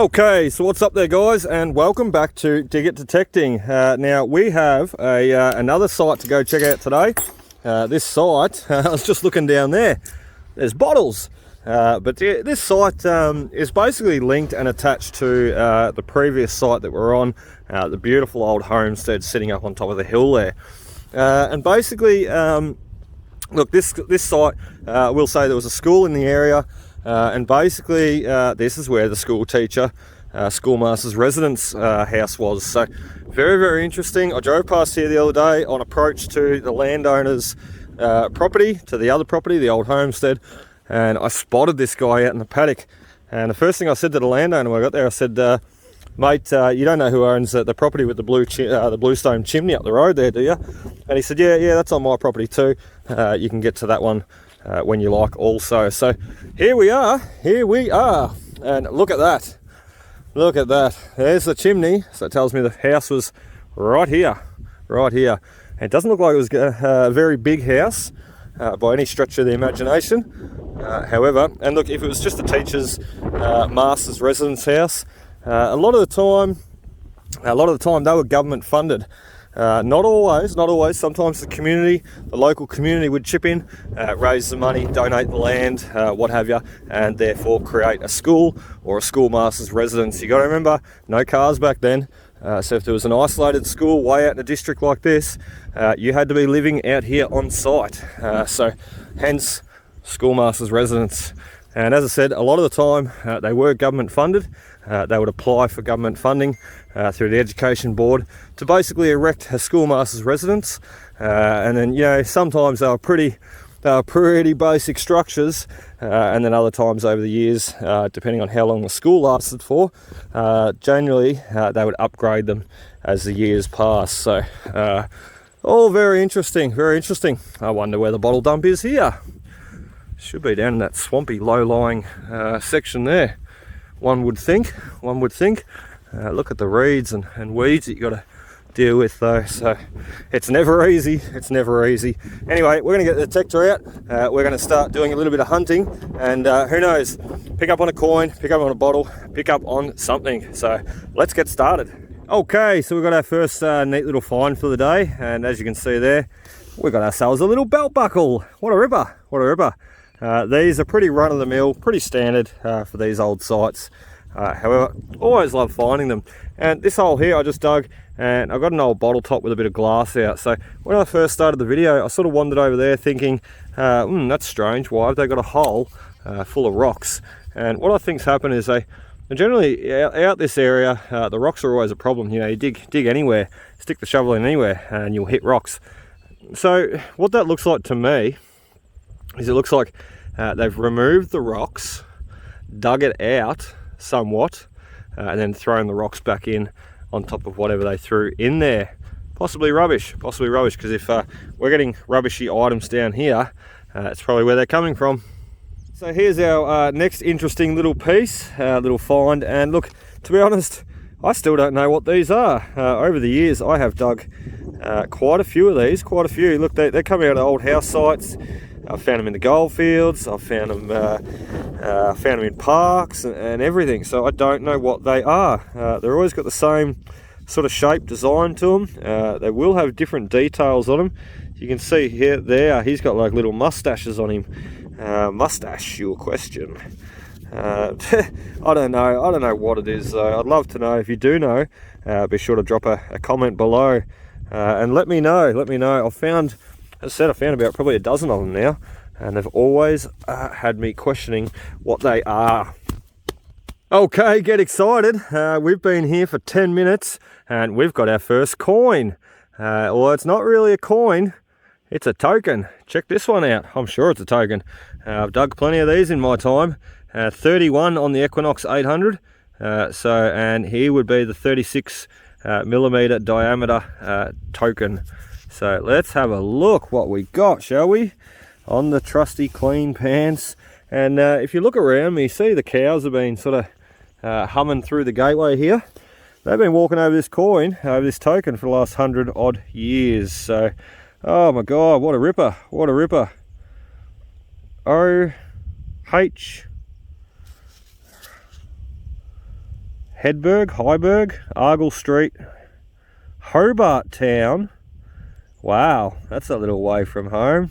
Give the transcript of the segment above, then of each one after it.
Okay, so what's up there, guys, and welcome back to Dig It Detecting. Now we have another site to go check out today. This site, I was just looking down there, there's bottles, but this site is basically linked and attached to the previous site that we're on, the beautiful old homestead sitting up on top of the hill there. And basically, look, this site, we'll say there was a school in the area. And basically, this is where the school teacher, schoolmaster's residence house was. So very, very interesting. I drove past here the other day on approach to the landowner's property, to the other property, the old homestead, and I spotted this guy out in the paddock. And the first thing I said to the landowner when I got there, I said, mate, you don't know who owns the property with the bluestone chimney up the road there, do you? And he said, yeah, that's on my property too. You can get to that one when you like also. So here we are, and look at that, there's the chimney. So it tells me the house was right here. It doesn't look like it was a very big house by any stretch of the imagination, however, and look, if it was just a teacher's master's residence house, a lot of the time they were government funded. Not always. Sometimes the local community would chip in, raise the money, donate the land, what have you, and therefore create a school or a schoolmaster's residence. You got to remember, no cars back then. So if there was an isolated school way out in a district like this, you had to be living out here on site. So hence schoolmaster's residence. And as I said, a lot of the time they were government funded. They would apply for government funding through the Education Board to basically erect a schoolmaster's residence. And then, sometimes they were pretty basic structures. And then other times over the years, depending on how long the school lasted for, generally they would upgrade them as the years passed. So all very interesting. I wonder where the bottle dump is here. Should be down in that swampy, low-lying section there. One would think. Look at the reeds and weeds that you got to deal with, though. So it's never easy. Anyway, we're going to get the detector out. We're going to start doing a little bit of hunting, and who knows? Pick up on a coin, pick up on a bottle, pick up on something. So let's get started. Okay, so we've got our first neat little find for the day, and as you can see there, we've got ourselves a little belt buckle. What a ripper! These are pretty run-of-the-mill, pretty standard for these old sites. However, always love finding them. And this hole here I just dug, and I've got an old bottle top with a bit of glass out. So when I first started the video, I sort of wandered over there thinking, that's strange, why have they got a hole full of rocks? And what I think's happened is they generally, out this area, the rocks are always a problem. You dig anywhere, stick the shovel in anywhere, and you'll hit rocks. So what that looks like to me is it looks like they've removed the rocks, dug it out somewhat, and then thrown the rocks back in on top of whatever they threw in there. Possibly rubbish, because if we're getting rubbishy items down here, it's probably where they're coming from. So here's our next interesting little piece, little find, and look, to be honest, I still don't know what these are. Over the years I have dug quite a few of these, Look, they're coming out of old house sites. I've found them in the gold fields, I've found them in parks and everything, so I don't know what they are. They're always got the same sort of shape, design to them. They will have different details on them. You can see here, he's got like little mustaches on him. Mustache, your question. I don't know what it is though. I'd love to know. If you do know, be sure to drop a comment below and let me know. As I said, I found about probably a dozen of them now, and they've always had me questioning what they are. Okay, get excited. We've been here for 10 minutes and we've got our first coin. Well, it's not really a coin, it's a token. Check this one out. I'm sure it's a token. I've dug plenty of these in my time. 31 on the EQUINOX 800. And here would be the 36 millimeter diameter token. So let's have a look what we got, shall we? On the trusty clean pants. And if you look around me, see the cows have been sort of humming through the gateway here. They've been walking over this coin, over this token, for the last 100 odd years. So, oh my God, what a ripper, Heiberg, Argyle Street, Hobart Town. Wow, that's a little way from home.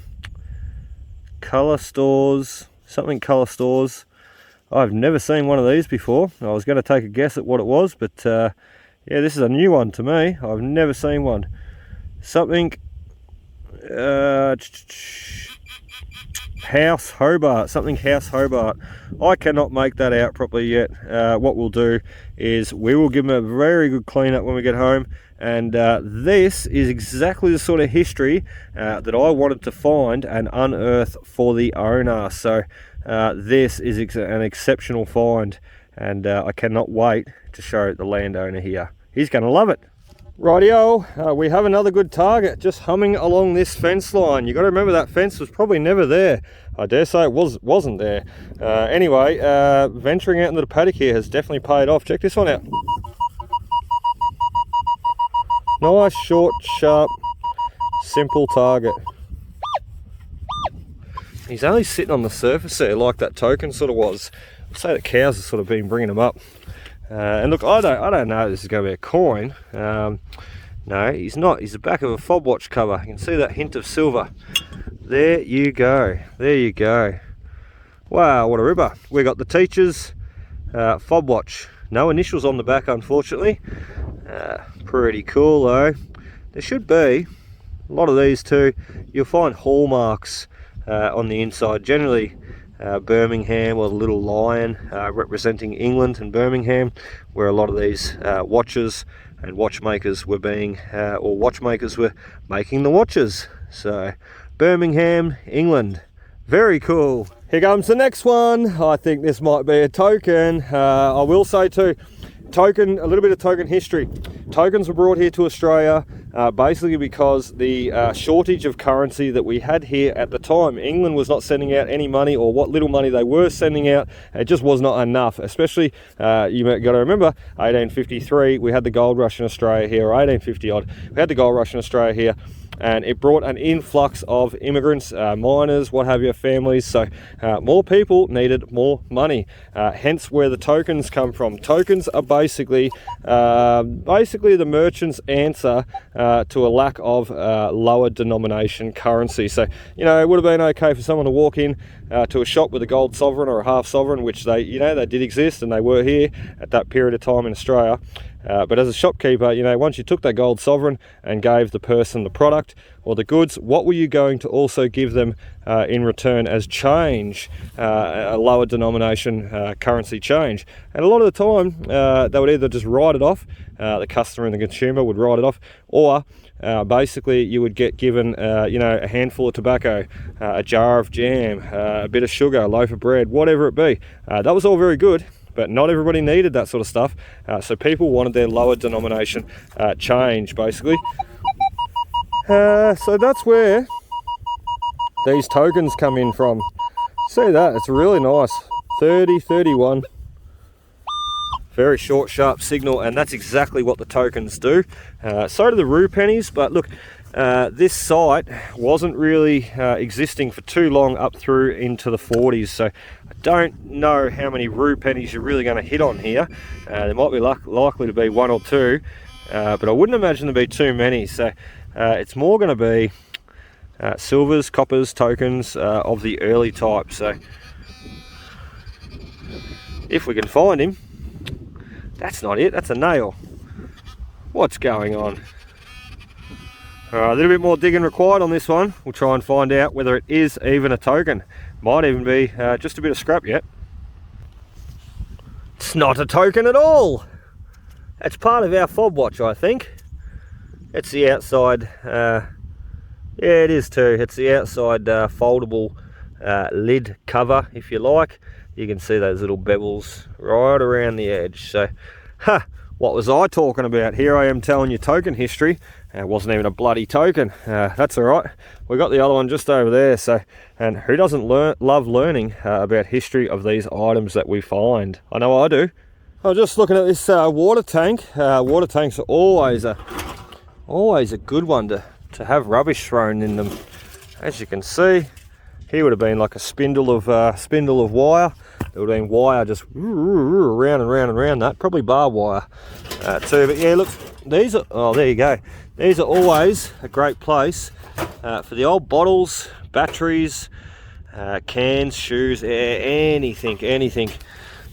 Colour stores, something colour stores. I've never seen one of these before. I was going to take a guess at what it was, but yeah, this is a new one to me. I've never seen one. Something House Hobart, something House Hobart. I cannot make that out properly yet. What we'll do is we will give them a very good clean up when we get home, and this is exactly the sort of history that I wanted to find and unearth for the owner. So this is an exceptional find, and I cannot wait to show the landowner here. He's going to love it. Rightio, we have another good target just humming along this fence line. You got to remember that fence was probably never there. I dare say it wasn't there. Anyway, venturing out into the paddock here has definitely paid off. Check this one out. Nice, short, sharp, simple target. He's only sitting on the surface there like that token sort of was. I'd say the cows have sort of been bringing him up. And look, I don't know if this is going to be a coin. No, he's not. He's the back of a fob watch cover. You can see that hint of silver. There you go. There you go. Wow, what a ripper. We got the teacher's fob watch. No initials on the back, unfortunately. Pretty cool though. There should be a lot of these too. You'll find hallmarks on the inside. Generally Birmingham, or the little lion representing England and Birmingham, where a lot of these watches and watchmakers were being, or watchmakers were making the watches. So Birmingham, England, very cool. Here comes the next one. I think this might be a token. I will say too, a little bit of token history. Tokens were brought here to Australia basically because the shortage of currency that we had here at the time. England was not sending out any money, or what little money they were sending out, it just was not enough. Especially, you got to remember, 1853, we had the gold rush in Australia here, or 1850 odd, we had the gold rush in Australia here. And it brought an influx of immigrants, miners, what have you, families. So more people needed more money. Hence where the tokens come from. Tokens are basically the merchant's answer to a lack of lower denomination currency. So, you know, it would have been okay for someone to walk in to a shop with a gold sovereign or a half sovereign, which they did exist and they were here at that period of time in Australia. But as a shopkeeper, once you took that gold sovereign and gave the person the product or the goods, what were you going to also give them in return as change, a lower denomination currency change? And a lot of the time, they would either just write it off, the customer and the consumer would write it off, or basically you would get given a handful of tobacco, a jar of jam, a bit of sugar, a loaf of bread, whatever it be. That was all very good, but not everybody needed that sort of stuff. So people wanted their lower denomination change, basically. So that's where these tokens come in from. See that? It's really nice. 30, 31. Very short, sharp signal, and that's exactly what the tokens do. So do the rue pennies, but look, this site wasn't really existing for too long up through into the 40s, so I don't know how many rue pennies you're really going to hit on here. There might be likely to be one or two, but I wouldn't imagine there'd be too many. So it's more going to be silvers, coppers, tokens of the early type. So if we can find him. That's not it, that's a nail. What's going on? A little bit more digging required on this one. We'll try and find out whether it is even a token. Might even be just a bit of scrap yet. It's not a token at all. It's part of our fob watch, I think. It's the outside, yeah, it is too. It's the outside foldable lid cover, if you like. You can see those little bevels right around the edge. So, what was I talking about? Here I am telling you token history. It wasn't even a bloody token. That's all right. We got the other one just over there. So, and who doesn't love learning about history of these items that we find? I know I do. I was just looking at this water tank. Water tanks are always a good one to have rubbish thrown in them. As you can see, here would have been like a spindle of wire. there would have been wire just round and round and round that, probably barbed wire too. But yeah, look, these are, oh, there you go. These are always a great place for the old bottles, batteries, cans, shoes, anything.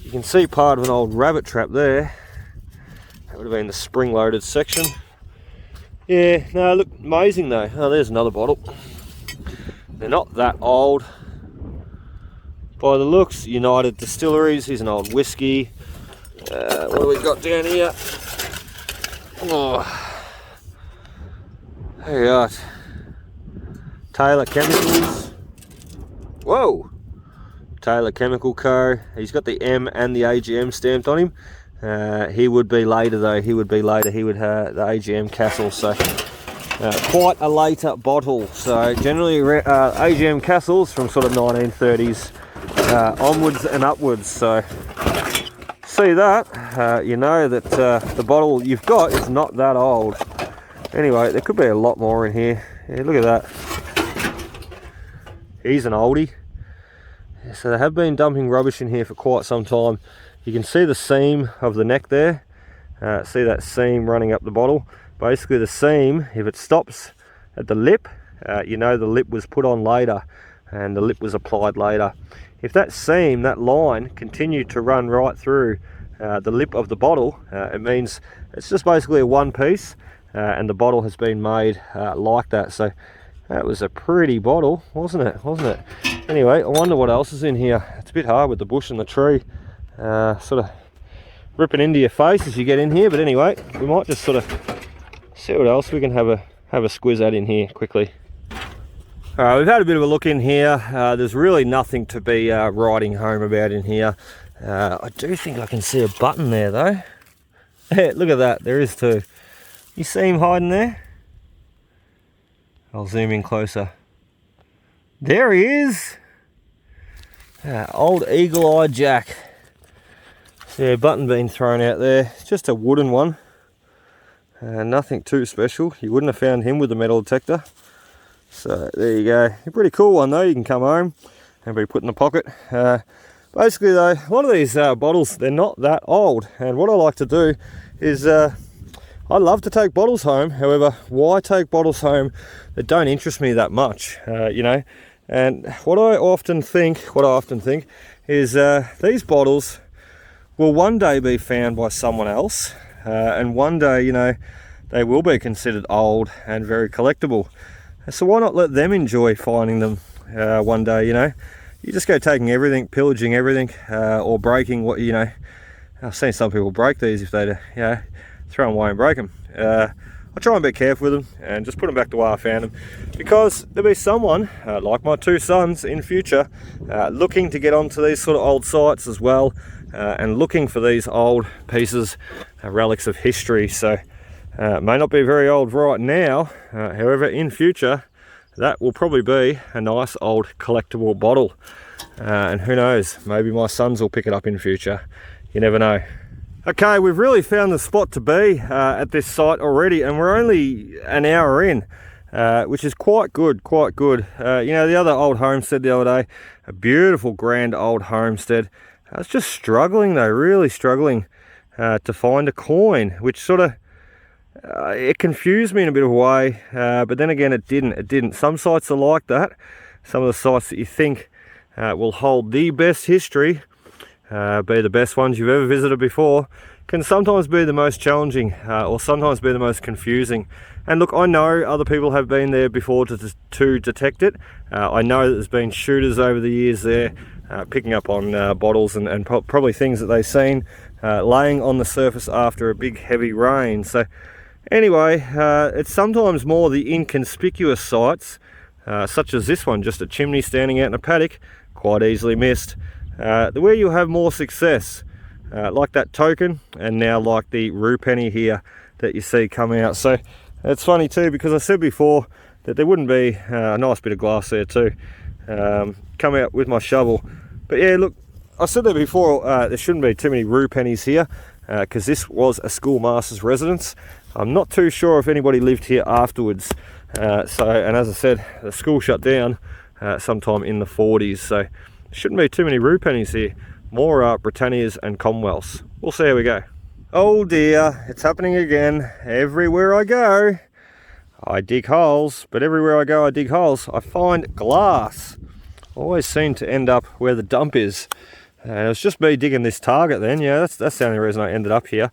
You can see part of an old rabbit trap there. That would have been the spring-loaded section. Yeah, no, look, amazing though. Oh, there's another bottle. They're not that old. By the looks, United Distilleries. Here's an old whiskey. What do we got down here? Oh. There you are. Taylor Chemicals. Whoa! Taylor Chemical Co. He's got the M and the AGM stamped on him. He would be later though. He would have the AGM Castle. So quite a later bottle. So generally AGM Castles from sort of 1930s onwards and upwards. So see that, you know that the bottle you've got is not that old. Anyway, there could be a lot more in here. Yeah, look at that. He's an oldie. So they have been dumping rubbish in here for quite some time. You can see the seam of the neck there. See that seam running up the bottle. Basically the seam, if it stops at the lip, you know the lip was put on later and the lip was applied later. If that seam, that line, continued to run right through the lip of the bottle, it means it's just basically a one piece. And the bottle has been made like that. So that was a pretty bottle, wasn't it? Anyway, I wonder what else is in here. It's a bit hard with the bush and the tree sort of ripping into your face as you get in here. But anyway, we might just sort of see what else we can have a squiz at in here quickly. Alright, we've had a bit of a look in here. There's really nothing to be writing home about in here. I do think I can see a button there though. Hey, look at that, there is too. You see him hiding there? I'll zoom in closer. There he is! Old eagle-eye Jack. So yeah, button being thrown out there. It's just a wooden one. Nothing too special. You wouldn't have found him with the metal detector. So there you go. A pretty cool one though. You can come home and be put in the pocket. Basically though, a lot of these bottles, they're not that old. And what I like to do is I love to take bottles home. However, why take bottles home that don't interest me that much, you know? And what I often think is these bottles will one day be found by someone else, and one day, you know, they will be considered old and very collectible. So why not let them enjoy finding them one day, you know? You just go taking everything, pillaging everything, or breaking what, you know. I've seen some people break these if they, you know, throw them away and break them. I try and be careful with them and just put them back the way I found them, because there'll be someone like my two sons in future looking to get onto these sort of old sites as well, and looking for these old pieces, relics of history. So it may not be very old right now, however in future that will probably be a nice old collectible bottle, and who knows, maybe my sons will pick it up in future. You never know. Okay, we've really found the spot to be at this site already, and we're only an hour in, which is quite good. You know, the other old homestead the other day, a beautiful grand old homestead. I was just struggling though, really struggling to find a coin, which sort of, it confused me in a bit of a way, but then again it didn't. Some sites are like that. Some of the sites that you think will hold the best history, be the best ones you've ever visited before, can sometimes be the most challenging, or sometimes be the most confusing. And look, I know other people have been there before to detect it. I know that there's been shooters over the years there picking up on bottles and probably things that they've seen laying on the surface after a big heavy rain. So anyway, it's sometimes more the inconspicuous sites, such as this one, just a chimney standing out in a paddock, quite easily missed. Where you'll have more success, like that token, and now like the rue penny here that you see come out. So it's funny too, because I said before that there wouldn't be a nice bit of glass there too, come out with my shovel. But yeah, look, I said that before, there shouldn't be too many rue pennies here, because this was a schoolmaster's residence. I'm not too sure if anybody lived here afterwards. And as I said, the school shut down sometime in the 40s, so shouldn't be too many rue pennies here. more Britannias and Commonwealths. We'll see how we go. Oh dear, it's happening again. Everywhere I go, I dig holes, but everywhere I go I dig holes, I find glass. Always seem to end up where the dump is. And it was just me digging this target then. Yeah, that's the only reason I ended up here.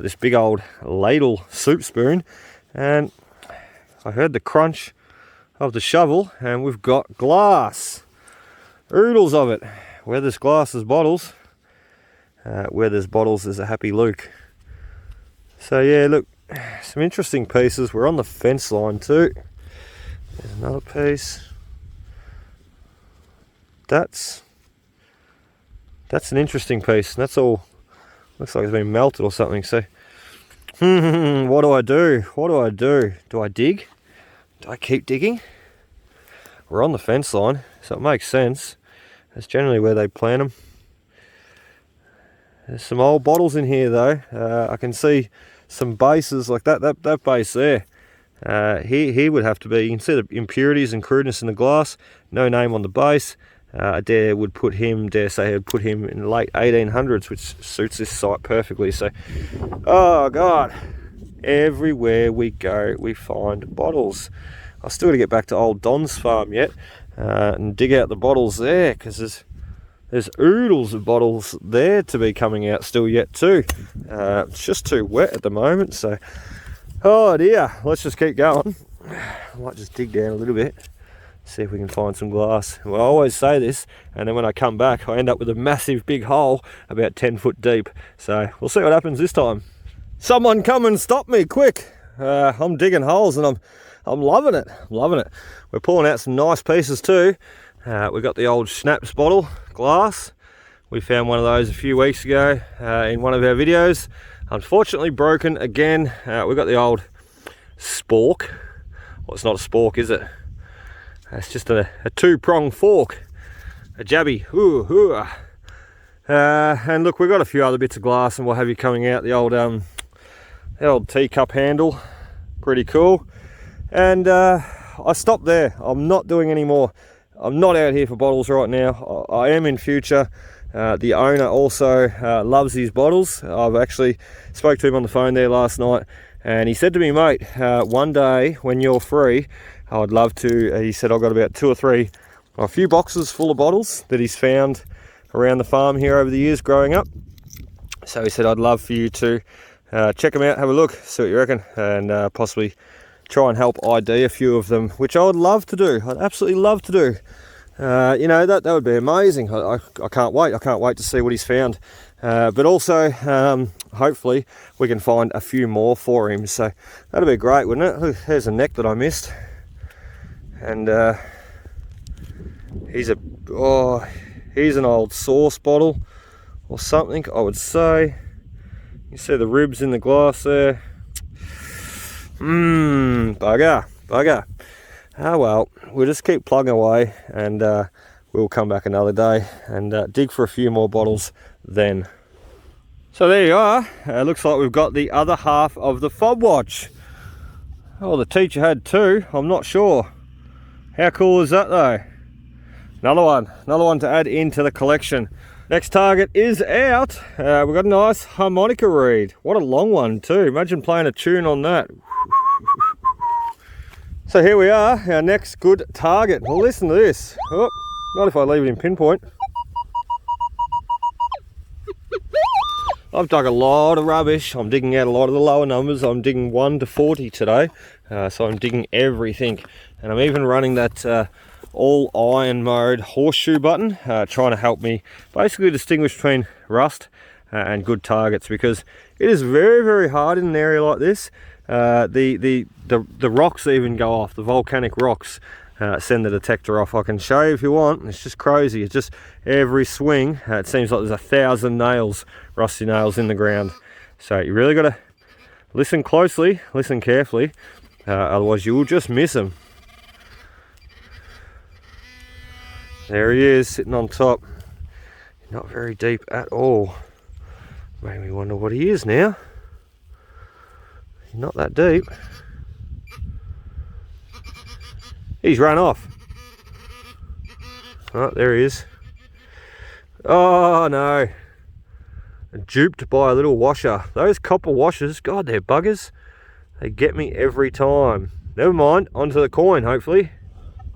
This big old ladle soup spoon. And I heard the crunch of the shovel, and we've got glass. Oodles of it. Where there's glass, there's bottles. Where there's bottles, there's a happy Luke. So yeah, look, some interesting pieces. We're on the fence line too. There's another piece. That's an interesting piece. That's all. Looks like it's been melted or something. So, what do I do? What do I do? Do I dig? Do I keep digging? We're on the fence line, so it makes sense. That's generally where they plant them. There's some old bottles in here though. I can see some bases like that base there. Here would have to be, you can see the impurities and crudeness in the glass. No name on the base. I dare say I would put him in the late 1800s, which suits this site perfectly. So, oh God, everywhere we go we find bottles. I've still got to get back to old Don's farm yet and dig out the bottles there, because there's oodles of bottles there to be coming out still yet too. It's just too wet at the moment, so oh dear, let's just keep going. I might just dig down a little bit, see if we can find some glass. Well, I always say this, and then when I come back I end up with a massive big hole about 10 foot deep. So we'll see what happens this time. Someone come and stop me quick. I'm digging holes and I'm loving it. I'm loving it. We're pulling out some nice pieces too. We've got the old Schnapps bottle glass. We found one of those a few weeks ago in one of our videos. Unfortunately broken again. We've got the old spork. Well, it's not a spork, is it? It's just a two-prong fork, a jabby. And look, we've got a few other bits of glass and what have you coming out. The old teacup handle, pretty cool. And I stopped there. I'm not doing any more. I'm not out here for bottles right now. I am in future. The owner also loves these bottles. I've actually spoke to him on the phone there last night, and he said to me, mate, one day when you're free, I'd love to, he said, I've got about a few boxes full of bottles that he's found around the farm here over the years growing up. So he said, I'd love for you to check them out, have a look, see what you reckon, and possibly try and help ID a few of them, which I would love to do. I'd absolutely love to do. You know, that would be amazing. I can't wait. I can't wait to see what he's found. But also, hopefully, we can find a few more for him. So that'd be great, wouldn't it? Look, there's a neck that I missed. And he's an old sauce bottle or something, I would say. You see the ribs in the glass there. Bugger. Ah well, we'll just keep plugging away, and we'll come back another day and dig for a few more bottles then. So there you are. Looks like we've got the other half of the fob watch. Oh, the teacher had two. I'm not sure. How cool is that though? Another one to add into the collection. Next target is out. We've got a nice harmonica reed. What a long one too. Imagine playing a tune on that. So here we are, our next good target. Well, listen to this. Oh, not if I leave it in pinpoint. I've dug a lot of rubbish. I'm digging out a lot of the lower numbers. I'm digging 1 to 40 today. So I'm digging everything. And I'm even running that all iron mode horseshoe button, trying to help me basically distinguish between rust and good targets, because it is very, very hard in an area like this. The rocks even go off, the volcanic rocks send the detector off. I can show you if you want. It's just crazy. It's just every swing, it seems like there's 1,000 nails, rusty nails in the ground. So you really got to listen closely, listen carefully, otherwise you will just miss them. There he is, sitting on top. Not very deep at all. Made me wonder what he is now. Not that deep. He's run off. Oh, there he is. Oh no, duped by a little washer. Those copper washers, God, they're buggers. They get me every time. Never mind, onto the coin hopefully.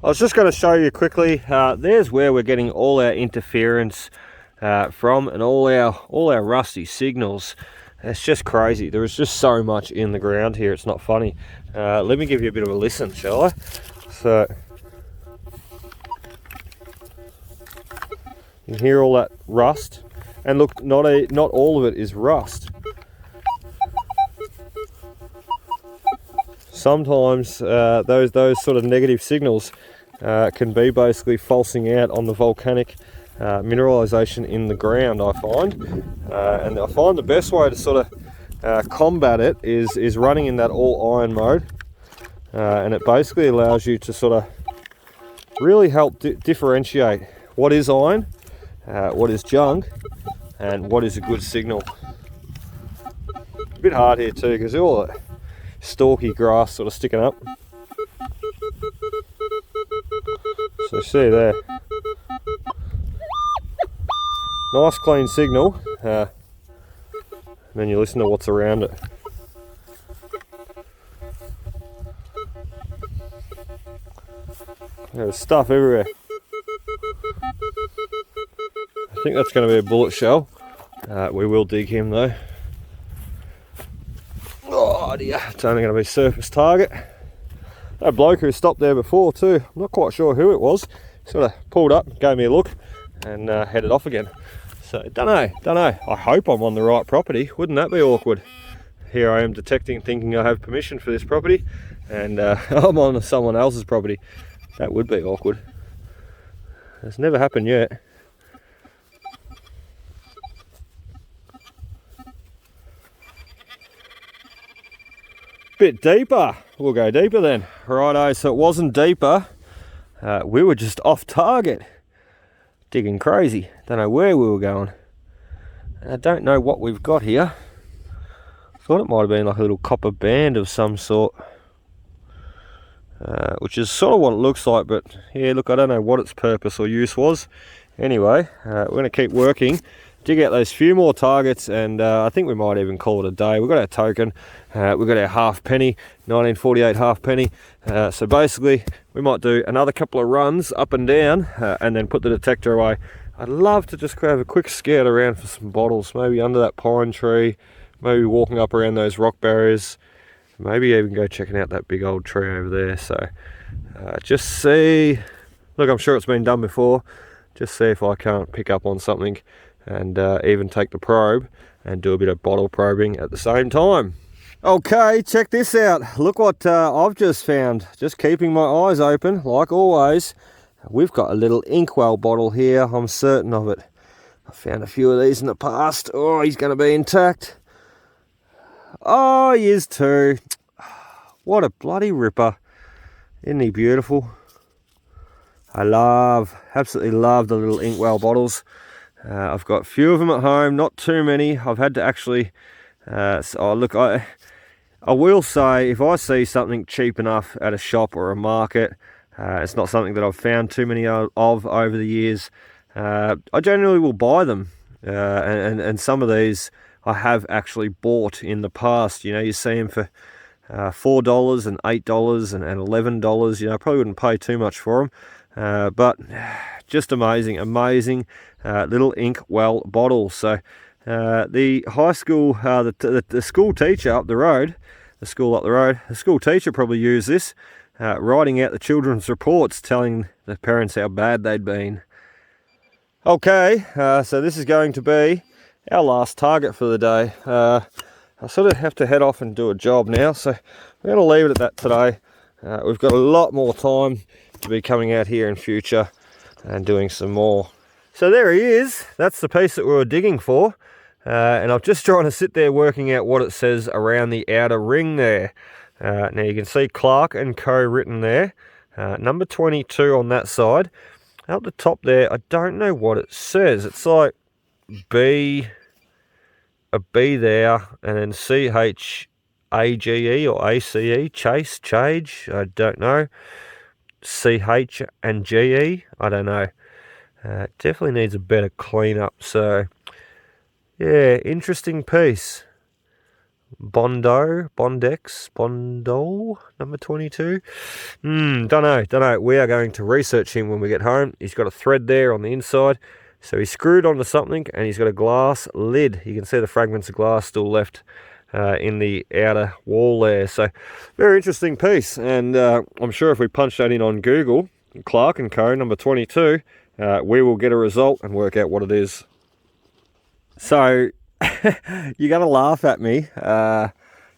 I was just going to show you quickly, there's where we're getting all our interference from, and all our rusty signals. It's just crazy. There is just so much in the ground here, it's not funny. Let me give you a bit of a listen, shall I? So you can hear all that rust, and look, not all of it is rust. Sometimes those sort of negative signals can be basically falsing out on the volcanic mineralization in the ground, I find. And I find the best way to sort of combat it is running in that all iron mode. And it basically allows you to sort of really help differentiate what is iron, what is junk, and what is a good signal. A bit hard here too, because all that stalky grass sort of sticking up. So see there, nice clean signal, and then you listen to what's around it. There's stuff everywhere. I think that's going to be a bullet shell. We will dig him though. Oh dear, it's only going to be surface target. That bloke who stopped there before too, I'm not quite sure who it was, sort of pulled up, gave me a look, and headed off again. So don't know. I hope I'm on the right property. Wouldn't that be awkward? Here I am detecting, thinking I have permission for this property, and I'm on someone else's property. That would be awkward. It's never happened yet. Bit deeper. We'll go deeper then. Righto, so it wasn't deeper. We were just off target. Digging crazy. Don't know where we were going. I don't know what we've got here. Thought it might have been like a little copper band of some sort. Which is sort of what it looks like, but yeah, look, I don't know what its purpose or use was. Anyway, we're going to keep working, dig out those few more targets, and I think we might even call it a day. We've got our token, we've got our halfpenny, 1948 halfpenny. So basically, we might do another couple of runs up and down, and then put the detector away. I'd love to just have a quick scout around for some bottles, maybe under that pine tree, maybe walking up around those rock barriers. Maybe even go checking out that big old tree over there. So just see, look, I'm sure it's been done before. Just see if I can't pick up on something, and even take the probe and do a bit of bottle probing at the same time. Okay, check this out. Look what I've just found. Just keeping my eyes open, like always. We've got a little inkwell bottle here, I'm certain of it. I found a few of these in the past. Oh, he's going to be intact. Oh, he is too. What a bloody ripper. Isn't he beautiful? Absolutely love the little inkwell bottles. I've got a few of them at home, not too many. I've had to actually, look, I will say, if I see something cheap enough at a shop or a market, it's not something that I've found too many of over the years, I generally will buy them. And some of these I have actually bought in the past. You know, you see them for $4 and $8 and $11. You know, I probably wouldn't pay too much for them, but just amazing little inkwell bottles. So the high school, the school teacher up the road, the school teacher probably used this, writing out the children's reports, telling the parents how bad they'd been. Okay, so this is going to be our last target for the day. I sort of have to head off and do a job now, so we're going to leave it at that today. We've got a lot more time to be coming out here in future and doing some more. So there he is. That's the piece that we were digging for, and I'm just trying to sit there working out what it says around the outer ring there. Now you can see Clark and Co written there, number 22 on that side. Up the top there, I don't know what it says. It's like B, a B there, and then CHAGE or ACE, Chage, I don't know. CH and GE, I don't know. Definitely needs a better cleanup. So yeah, interesting piece. Bondo number 22. Don't know. We are going to research him when we get home. He's got a thread there on the inside, so he's screwed onto something, and he's got a glass lid. You can see the fragments of glass still left in the outer wall there. So very interesting piece, and I'm sure if we punch that in on Google, Clark & Co. number 22, we will get a result and work out what it is. So you're going to laugh at me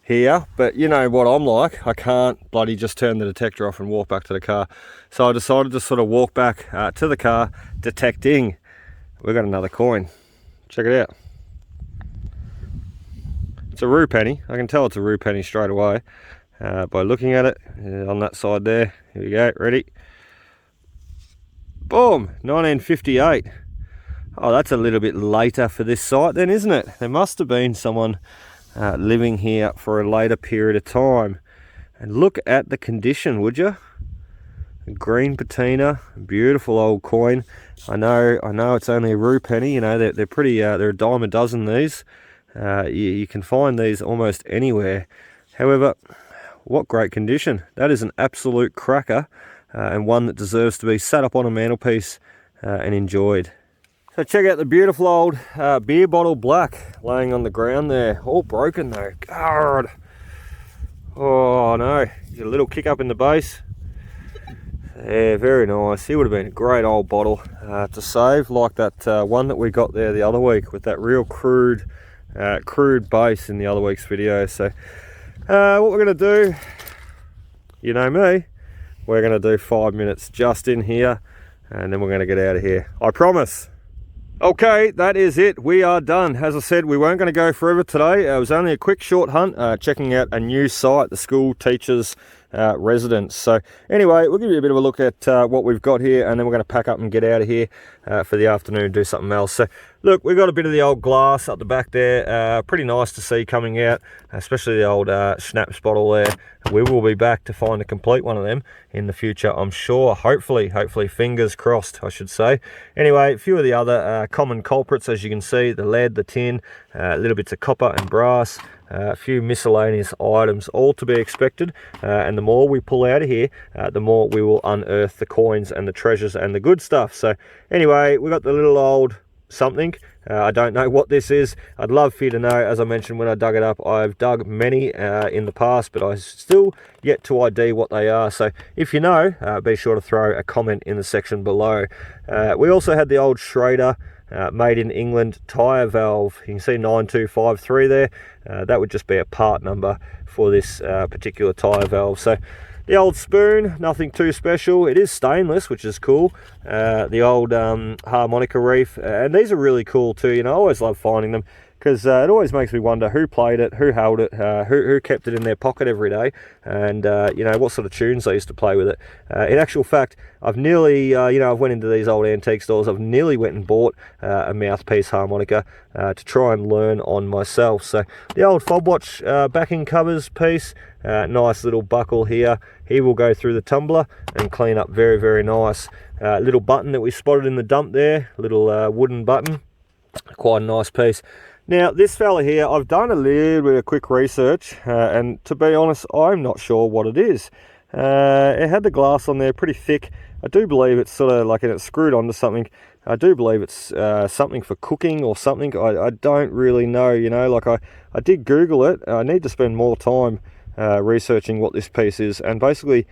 here, but you know what I'm like. I can't bloody just turn the detector off and walk back to the car. So I decided to sort of walk back to the car, detecting. We've got another coin. Check it out. It's a rue penny. I can tell it's a rue penny straight away by looking at it on that side there. Here we go, ready? Boom, 1958. Oh, that's a little bit later for this site then, isn't it? There must have been someone living here for a later period of time. And look at the condition, would you? Green patina, beautiful old coin. I know it's only a rue penny. You know, they're pretty. They're a dime a dozen. These. You can find these almost anywhere. However, what great condition! That is an absolute cracker, and one that deserves to be sat up on a mantelpiece and enjoyed. So check out the beautiful old beer bottle black laying on the ground there. All broken though. God. Oh no. Get a little kick up in the base. Yeah, very nice. It would have been a great old bottle to save, like that one that we got there the other week with that real crude base in the other week's video. So what we're going to do, you know me, we're going to do 5 minutes just in here, and then we're going to get out of here. I promise. Okay, that is it. We are done. As I said, we weren't going to go forever today. It was only a quick short hunt, checking out a new site, the school teachers residence. So anyway, we'll give you a bit of a look at what we've got here, and then we're going to pack up and get out of here for the afternoon and do something else. So look, we've got a bit of the old glass up the back there. Pretty nice to see coming out, especially the old schnapps bottle there. We will be back to find a complete one of them in the future, I'm sure. Hopefully, fingers crossed, I should say. Anyway, a few of the other common culprits, as you can see, the lead, the tin, little bits of copper and brass, a few miscellaneous items, all to be expected. And the more we pull out of here, the more we will unearth the coins and the treasures and the good stuff. So anyway, we got the little old something. I don't know what this is. I'd love for you to know. As I mentioned when I dug it up, I've dug many in the past, but I still yet to ID what they are. So if you know, be sure to throw a comment in the section below. We also had the old Schrader made in England tyre valve. You can see 9253 there. That would just be a part number for this particular tyre valve. So the old spoon, nothing too special. It is stainless, which is cool. The old harmonica reef, and these are really cool too. You know, I always love finding them because it always makes me wonder who played it, who held it, who kept it in their pocket every day, and you know, what sort of tunes they used to play with it. In actual fact, I've nearly, you know, I've went into these old antique stores. I've nearly went and bought a mouthpiece harmonica to try and learn on myself. So the old fob watch backing covers piece, nice little buckle here. He will go through the tumbler and clean up very, very nice. Little button that we spotted in the dump there, little wooden button, quite a nice piece. Now this fella here, I've done a little bit of quick research, and to be honest, I'm not sure what it is. It had the glass on there pretty thick. I do believe it's sort of like, and it's screwed onto something. I do believe it's something for cooking or something. I don't really know, you know, like I did Google it. I need to spend more time researching what this piece is, and basically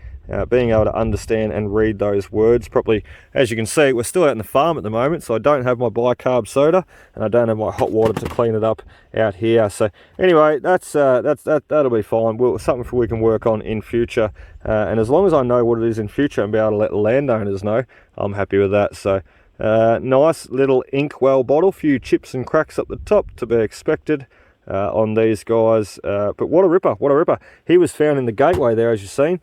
being able to understand and read those words properly. As you can see, we're still out in the farm at the moment, so I don't have my bicarb soda and I don't have my hot water to clean it up out here. So anyway, that'll be fine. Something we can work on in future, and as long as I know what it is in future and be able to let the landowners know, I'm happy with that. So nice little inkwell bottle, few chips and cracks up the top to be expected on these guys, but what a ripper. He was found in the gateway there, as you've seen.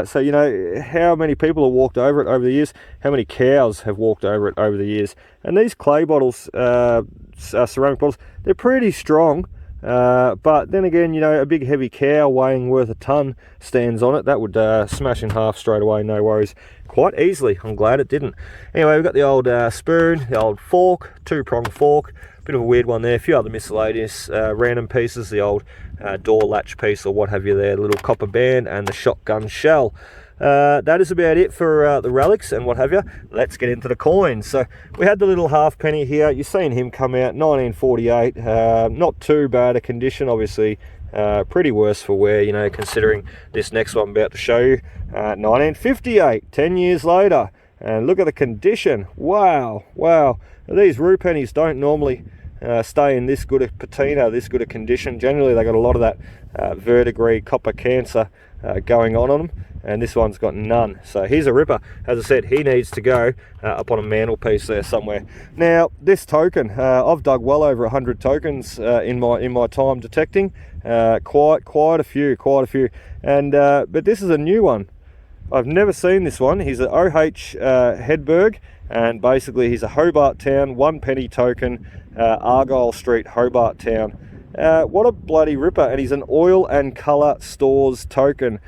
So you know how many people have walked over it over the years, how many cows have walked over it over the years. And these clay bottles, ceramic bottles, they're pretty strong. But then again, you know, a big heavy cow weighing worth a ton stands on it. That would smash in half straight away, no worries, quite easily. I'm glad it didn't. Anyway, we've got the old spoon, the old fork, 2-prong fork, bit of a weird one there, a few other miscellaneous random pieces, the old door latch piece or what have you there, the little copper band, and the shotgun shell. That is about it for the relics and what have you. Let's get into the coins. So we had the little halfpenny here. You've seen him come out 1948. Not too bad a condition, obviously. Pretty worse for wear, you know, considering this next one I'm about to show you. 1958, 10 years later. And look at the condition. Wow, wow. These rue pennies don't normally stay in this good a patina, this good a condition. Generally they got a lot of that verdigris copper cancer going on them, and this one's got none. So he's a ripper. As I said, he needs to go up on a mantelpiece there somewhere. Now this token, I've dug well over 100 tokens in my time detecting, quite a few, and but this is a new one. I've never seen this one. He's an OH Hedberg, and basically he's a Hobart Town 1 penny token, Argyle Street, Hobart Town. What a bloody ripper. And he's an oil and colour stores token,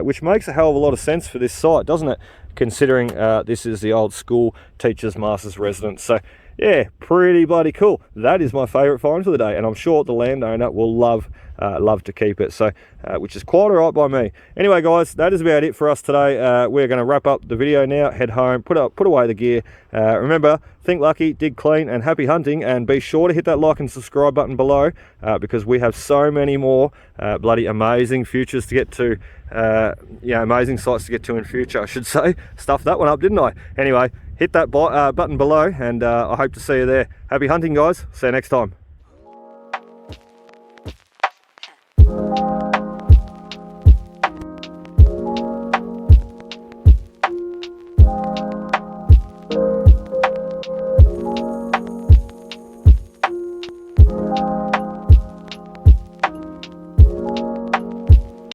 which makes a hell of a lot of sense for this site, doesn't it, considering this is the old school teachers masters residence. So yeah, pretty bloody cool. That is my favourite find for the day, and I'm sure the landowner will love to keep it, so which is quite alright by me. Anyway guys, that is about it for us today. We're going to wrap up the video now, head home, put away the gear. Remember, think lucky, dig clean, and happy hunting, and be sure to hit that like and subscribe button below, because we have so many more bloody amazing futures to get to, yeah, amazing sites to get to in future, I should say. Stuffed that one up, didn't I? Anyway, hit that button below, and I hope to see you there. Happy hunting guys, see you next time.